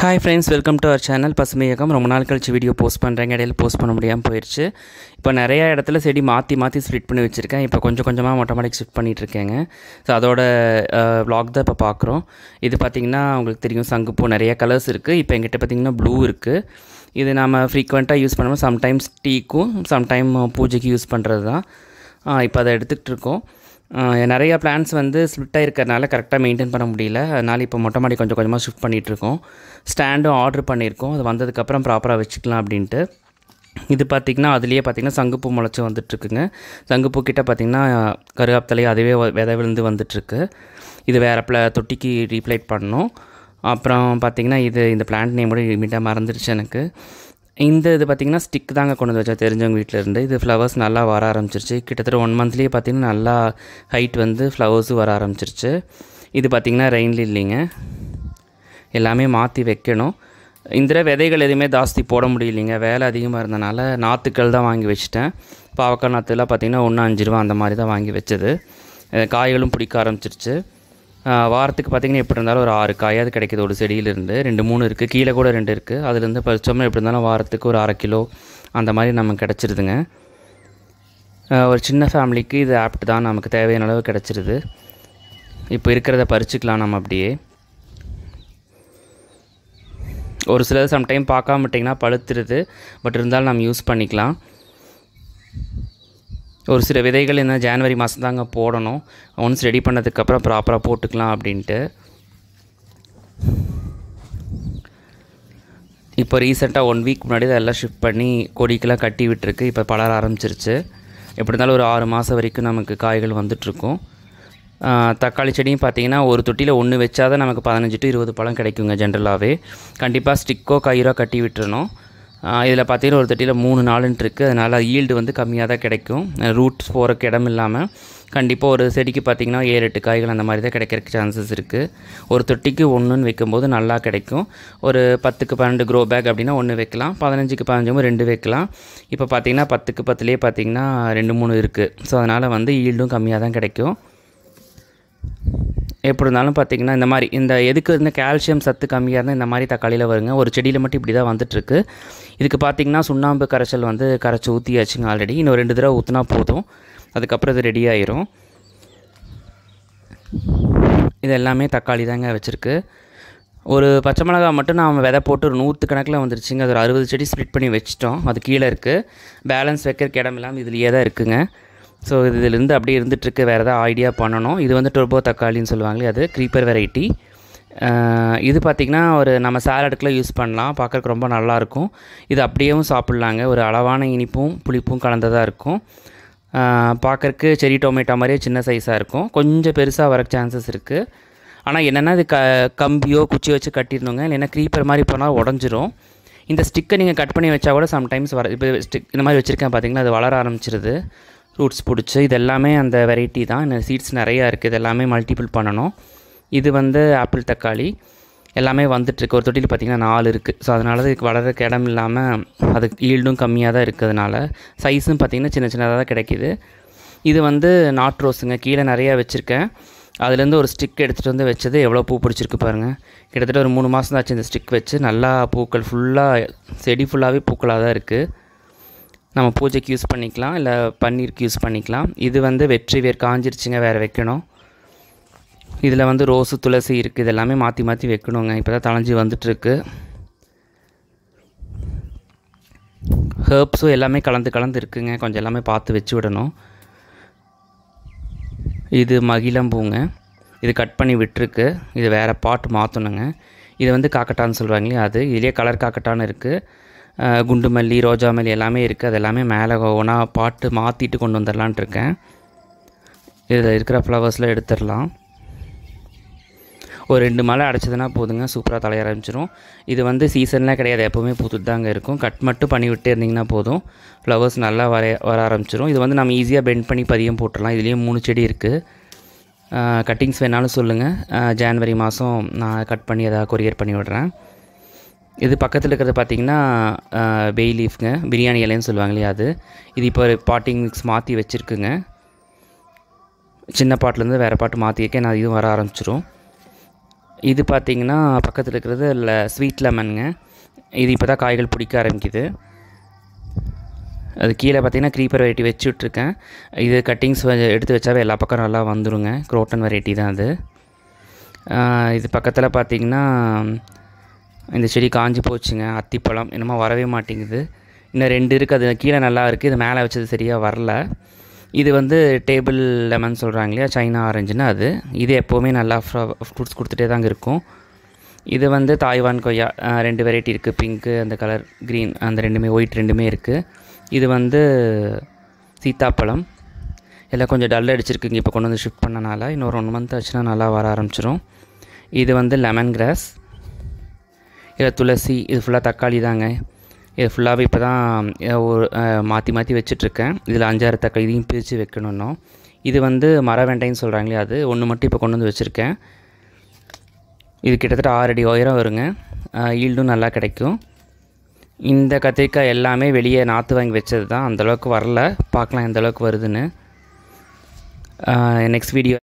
Hi friends, welcome to our channel பசுமையகம். ரொம்ப நாள் கழிச்சு வீடியோ போஸ்ட் பண்ணுறேங்க. இடையில போஸ்ட் பண்ண முடியாமல் போயிடுச்சு. இப்போ நிறையா இடத்துல செடி மாற்றி ஸ்ப்ளிட் பண்ணி வச்சுருக்கேன். இப்போ கொஞ்சமாக மொட்டமாடிக்கு ஷிஃப்ட் பண்ணிகிட்ருக்கேங்க. ஸோ அதோட vlog தான் இப்போ பார்க்குறோம். இது பார்த்திங்கன்னா உங்களுக்கு தெரியும், சங்குப்பூ நிறைய கலர்ஸ் இருக்குது. இப்போ எங்கிட்ட பார்த்திங்கன்னா ப்ளூ இருக்குது. இது நம்ம ஃப்ரீக்வெண்ட்டாக யூஸ் பண்ணுவோம். சம்டைம்ஸ் டீக்கும் சம்டைம் பூஜைக்கு யூஸ் பண்ணுறது தான். இப்போ அதை எடுத்துக்கிட்டு இருக்கோம். நிறையா பிளான்ஸ் வந்து ஸ்ப்ளிட்டாக இருக்கிறனால கரெக்டாக மெயின்டைன் பண்ண முடியல. அதனால் இப்போ மொட்டை மாடி கொஞ்சமாக ஷிஃப்ட் பண்ணிகிட்ருக்கோம். ஸ்டாண்டும் ஆர்டர் பண்ணியிருக்கோம். அது வந்ததுக்கப்புறம் ப்ராப்பராக வச்சுக்கலாம் அப்படின்ட்டு. இது பார்த்திங்கன்னா அதுலேயே பார்த்திங்கன்னா சங்குப்பூ முளைச்சி வந்துட்டுருக்குங்க. சங்குப்பூ கிட்டே பார்த்திங்கன்னா கருகாப்தலையே அதுவே விதை விழுந்து வந்துட்டுருக்கு. இது வேறு தொட்டிக்கு ரீப்ளைட் பண்ணணும். அப்புறம் பார்த்திங்கன்னா இந்த பிளான்ட் நேம் கூட இமீடியட்டாக மறந்துடுச்சு எனக்கு. இது பார்த்திங்கன்னா ஸ்டிக் தாங்க கொண்டு வந்து வச்சா தெரிஞ்சவங்க வீட்டிலேருந்து. இது ஃப்ளவர்ஸ் நல்லா வர ஆரம்பிச்சிருச்சு. கிட்டத்தட்ட 1 மந்த்லேயே பார்த்திங்கன்னா நல்லா ஹைட் வந்து ஃப்ளவர்ஸும் வர ஆரம்பிச்சிருச்சு. இது பார்த்திங்கன்னா ரெயின் லில்லிங்க. எல்லாமே மாற்றி வைக்கணும். இந்த விதைகள் எதுவுமே ஜாஸ்தி போட முடியலைங்க, வேலை அதிகமாக இருந்தனால நாற்றுக்கள் தான் வாங்கி வச்சுட்டேன். பாவக்காய் நாற்றுலாம் பார்த்திங்கன்னா 1 5 ரூபா அந்த மாதிரி தான் வாங்கி வச்சது. காய்களும் பிடிக்க ஆரம்பிச்சிருச்சு. வாரத்துக்கு பார்த்திங்கன்னா எப்படி இருந்தாலும் ஒரு 6 காயாவது கிடைக்கிது ஒரு செடியிலேருந்து. 2 3 இருக்குது, கீழே கூட 2 இருக்குது. அதுலேருந்து பறிச்சோம்னா எப்படி இருந்தாலும் வாரத்துக்கு ஒரு 1/2 கிலோ அந்த மாதிரி நமக்கு கிடச்சிருதுங்க. ஒரு சின்ன ஃபேமிலிக்கு இது ஆப்ட் தான், நமக்கு தேவையான அளவு கிடச்சிருது. இப்போ இருக்கிறத பறிச்சுக்கலாம் நம்ம அப்படியே. ஒரு சிலது சம்டைம் பார்க்காம விட்டிங்கன்னா பழுத்துருது, பட் இருந்தாலும் நம்ம யூஸ் பண்ணிக்கலாம். ஒரு சில விதைகள் என்ன ஜனவரி மாதம் தாங்க போடணும். ஒன்ஸ் ரெடி பண்ணதுக்கப்புறம் ப்ராப்பராக போட்டுக்கலாம் அப்படின்ட்டு. இப்போ ரீசெண்டாக 1 வீக் முன்னாடி இதெல்லாம் ஷிஃப்ட் பண்ணி கொடிக்கெல்லாம் கட்டி விட்டுருக்கு. இப்போ பலர ஆரம்பிச்சிருச்சு. எப்படி இருந்தாலும் ஒரு 6 மாதம் வரைக்கும் நமக்கு காய்கள் வந்துட்டுருக்கும். தக்காளி செடியும் பார்த்திங்கன்னா ஒரு தொட்டியில் 1 வச்சா தான் நமக்கு 15 to 20 பழம் கிடைக்குங்க ஜென்ரலாகவே. கண்டிப்பாக ஸ்டிக்கோ கயிறோ கட்டி விட்டுறணும். இதில் பார்த்திங்கன்னா ஒரு தொட்டியில் 3 4 இருக்குது. அதனால் ஈல்டு வந்து கம்மியாக தான் கிடைக்கும். ரூட்ஸ் போகிறக்கு இடம் இல்லாமல் கண்டிப்பாக ஒரு செடிக்கு பார்த்திங்கன்னா 7 8 காய்கள் அந்த மாதிரி தான் கிடைக்கிறதுக்கு சான்சஸ் இருக்குது. ஒரு தொட்டிக்கு 1ன்னு வைக்கும்போது நல்லா கிடைக்கும். ஒரு 10க்கு 12 க்ரோ பேக் அப்படின்னா 1 வைக்கலாம், 15க்கு 15 2 வைக்கலாம். இப்போ பார்த்திங்கன்னா 10க்கு 10லேயே பார்த்திங்கன்னா 2 3 இருக்குது. ஸோ அதனால் வந்து ஈல்டும் கம்மியாக தான் கிடைக்கும். எப்படி இருந்தாலும் பார்த்திங்கன்னா இந்த எதுக்கு இந்த கால்சியம் சத்து கம்மியாக இருந்தால் இந்த மாதிரி தக்காளியில் வருங்க. ஒரு செடியில் மட்டும் இப்படி தான் வந்துட்டுருக்கு. இதுக்கு பார்த்திங்கன்னா சுண்ணாம்பு கரைச்சல் வந்து கரைச்சி ஊற்றியாச்சுங்க ஆல்ரெடி. இன்னும் 2 தடவை ஊற்றினா போதும், அதுக்கப்புறம் இது ரெடி ஆயிரும். இது எல்லாமே தக்காளி தாங்க வச்சுருக்கு. ஒரு பச்சை மிளகா மட்டும் நான் விதை போட்டு ஒரு 100 கணக்கில் வந்துருச்சுங்க. அது ஒரு 60 செடி ஸ்ப்ளிட் பண்ணி வச்சிட்டோம். அது கீழே இருக்குது. பேலன்ஸ் வைக்கிறக்கு இடம் இல்லாமல் இதுலேயே தான் இருக்குங்க. ஸோ இதிலேருந்து அப்படியே இருந்துகிட்ருக்கு. வேறு எதாவது ஐடியா பண்ணணும். இது வந்து டர்போ தக்காளின்னு சொல்லுவாங்களே, அது க்ரீப்பர் வெரைட்டி. இது பார்த்திங்கன்னா ஒரு நம்ம சாலடுக்கெலாம் யூஸ் பண்ணலாம். பார்க்குறக்கு ரொம்ப நல்லாயிருக்கும். இது அப்படியேவும் சாப்பிட்லாங்க. ஒரு அளவான இனிப்பும் புளிப்பும் கலந்ததாக இருக்கும். பார்க்குறக்கு செரி டொமேட்டோ மாதிரியே சின்ன சைஸாக இருக்கும். கொஞ்சம் பெருசாக வர சான்சஸ் இருக்குது. ஆனால் என்னென்னா இது கம்பியோ குச்சியோ வச்சு கட்டிடணுங்க. இல்லைன்னா க்ரீப்பர் மாதிரி போனால் உடஞ்சிரும். இந்த ஸ்டிக்கை நீங்கள் கட் பண்ணி வச்சா கூட சம்டைம்ஸ் இப்போ ஸ்டிக் இந்த மாதிரி வச்சுருக்கேன் பார்த்திங்கன்னா, அது வளர ஆரம்பிச்சிருது ரூட்ஸ் பிடிச்சி. இது எல்லாமே அந்த வெரைட்டி தான். இந்த சீட்ஸ் நிறையா இருக்குது. இது எல்லாமே மல்டிபிள் பண்ணணும். இது வந்து ஆப்பிள் தக்காளி எல்லாமே வந்துட்டுருக்கு. ஒரு தொட்டியில் பார்த்திங்கன்னா 4 இருக்குது. ஸோ அதனால இதுக்கு வளர்கிறக்கு இடம் இல்லாமல் அதுக்கு ஈல்டும் கம்மியாக தான் இருக்கிறதுனால சைஸும் பார்த்திங்கன்னா சின்னதாக தான் கிடைக்கிது. இது வந்து நாட் ரோஸுங்க. கீழே நிறையா வச்சுருக்கேன். அதுலேருந்து ஒரு ஸ்டிக் எடுத்துகிட்டு வந்து வச்சது எவ்வளோ பூ பிடிச்சிருக்கு பாருங்கள். கிட்டத்தட்ட ஒரு 3 மாதம் தான் ஆச்சு இந்த ஸ்டிக் வச்சு. நல்லா பூக்கள் ஃபுல்லாக செடி ஃபுல்லாகவே பூக்களாக தான் இருக்குது. நம்ம பூஜைக்கு யூஸ் பண்ணிக்கலாம், இல்லை பன்னீருக்கு யூஸ் பண்ணிக்கலாம். இது வந்து வெற்றி வேர் காஞ்சிருச்சுங்க, வேறு வைக்கணும். இதில் வந்து ரோஸு துளசி இருக்குது. இது எல்லாமே மாற்றி வைக்கணுங்க. இப்போ தான் தளைஞ்சி வந்துட்டுருக்கு. ஹெர்ப்ஸும் எல்லாமே கலந்து இருக்குங்க. கொஞ்சம் எல்லாமே பார்த்து வச்சு விடணும். இது மகிழம்பூங்க. இது கட் பண்ணி விட்டுருக்கு. இது வேறு பாட் மாற்றணுங்க. இது வந்து காக்கட்டான்னு சொல்கிறாங்களே அது. இதுலேயே கலர் காக்கட்டான்னு இருக்குது. குண்டு மல்லி, ரோஜா மல்லி எல்லாமே இருக்குது. அது எல்லாமே மேலே ஒன்றா பாட்டு மாற்றிட்டு கொண்டு வந்துடலான்ட்டு இருக்கேன். இதில் இருக்கிற ஃப்ளவர்ஸில் எடுத்துடலாம். ஒரு 2 மழை அடைச்சதுன்னா போதுங்க, சூப்பராக தலைய ஆரம்பிச்சிடும். இது வந்து சீசன்லாம் கிடையாது, எப்போவுமே பூத்துட்டு தாங்க இருக்கும். கட் மட்டும் பண்ணி விட்டே இருந்திங்கன்னா போதும், ஃப்ளவர்ஸ் நல்லா வர ஆரம்பிச்சிடும். இது வந்து நம்ம ஈஸியாக பெண்ட் பண்ணி பதியம் போட்டுடலாம். இதுலேயும் 3 செடி இருக்குது. கட்டிங்ஸ் வேணாலும் சொல்லுங்கள். ஜனவரி மாதம் நான் கட் பண்ணி எதாவது கொரியர் பண்ணி விடுறேன். இது பக்கத்தில் இருக்கிறது பார்த்திங்கன்னா பே லீஃப்ங்க, பிரியாணி இலைன்னு சொல்லுவாங்களே அது. இது இப்போ பாட்டிங் மிக்ஸ் மாற்றி வச்சுருக்குங்க. சின்ன பாட்டிலேருந்து வேறு பாட்டு மாற்றி வைக்க நான் இதுவும் வர ஆரம்பிச்சிடும். இது பார்த்திங்கன்னா பக்கத்தில் இருக்கிறது ஸ்வீட் லெமனுங்க. இது இப்போ தான் காய்கள் பிடிக்க ஆரம்பிக்குது. அது கீழே பார்த்திங்கன்னா க்ரீப்பர் வெரைட்டி வச்சு விட்ருக்கேன். இது கட்டிங்ஸ் எடுத்து வச்சாவே எல்லா பக்கம் நல்லா வந்துடுங்க. குரோட்டன் வெரைட்டி தான் அது. இது பக்கத்தில் பார்த்திங்கன்னா இந்த செடி காஞ்சி போச்சுங்க. அத்திப்பழம் என்னமோ வரவே மாட்டேங்குது. இன்னும் 2 இருக்குது. அது கீழே நல்லா இருக்குது. இது மேலே வச்சது சரியாக வரல. இது வந்து டேபிள் லெமன் சொல்கிறாங்க இல்லையா, சைனா ஆரஞ்சுன்னு அது. இது எப்போவுமே நல்லா ஃப்ரூட்ஸ் கொடுத்துட்டே தாங்க இருக்கும். இது வந்து தாய்வான் கொய்யா 2 வெரைட்டி இருக்குது. பிங்க்கு அந்த கலர், க்ரீன் அந்த 2மே, ஒயிட் 2மே இருக்குது. இது வந்து சீத்தாப்பழம். எல்லாம் கொஞ்சம் டல் அடிச்சிருக்குங்க இப்போ கொண்டு வந்து ஷிஃப்ட் பண்ணனால. இன்னொரு 1 மந்த் ஆச்சுன்னா நல்லா வர ஆரம்பிச்சிடும். இது வந்து லெமன் கிராஸ். இது துளசி. இது ஃபுல்லாக தக்காளி தாங்க. இது ஃபுல்லாகவே இப்போ தான் மாற்றி வச்சிட்ருக்கேன். இதில் 5-6 தக்காளி இதையும் பிரித்து வைக்கணும். இது வந்து மர வெண்டைன்னு சொல்கிறாங்களே, அது ஒன்று மட்டும் இப்போ கொண்டு வந்து வச்சுருக்கேன். இது கிட்டத்தட்ட 6 அடி உயரம் வருங்க. ஈல்டும் நல்லா கிடைக்கும். இந்த கத்திரிக்காய் எல்லாமே வெளியே நாற்று வாங்கி வச்சது தான். அந்தளவுக்கு வரல. பார்க்கலாம் எந்தளவுக்கு வருதுன்னு. Next video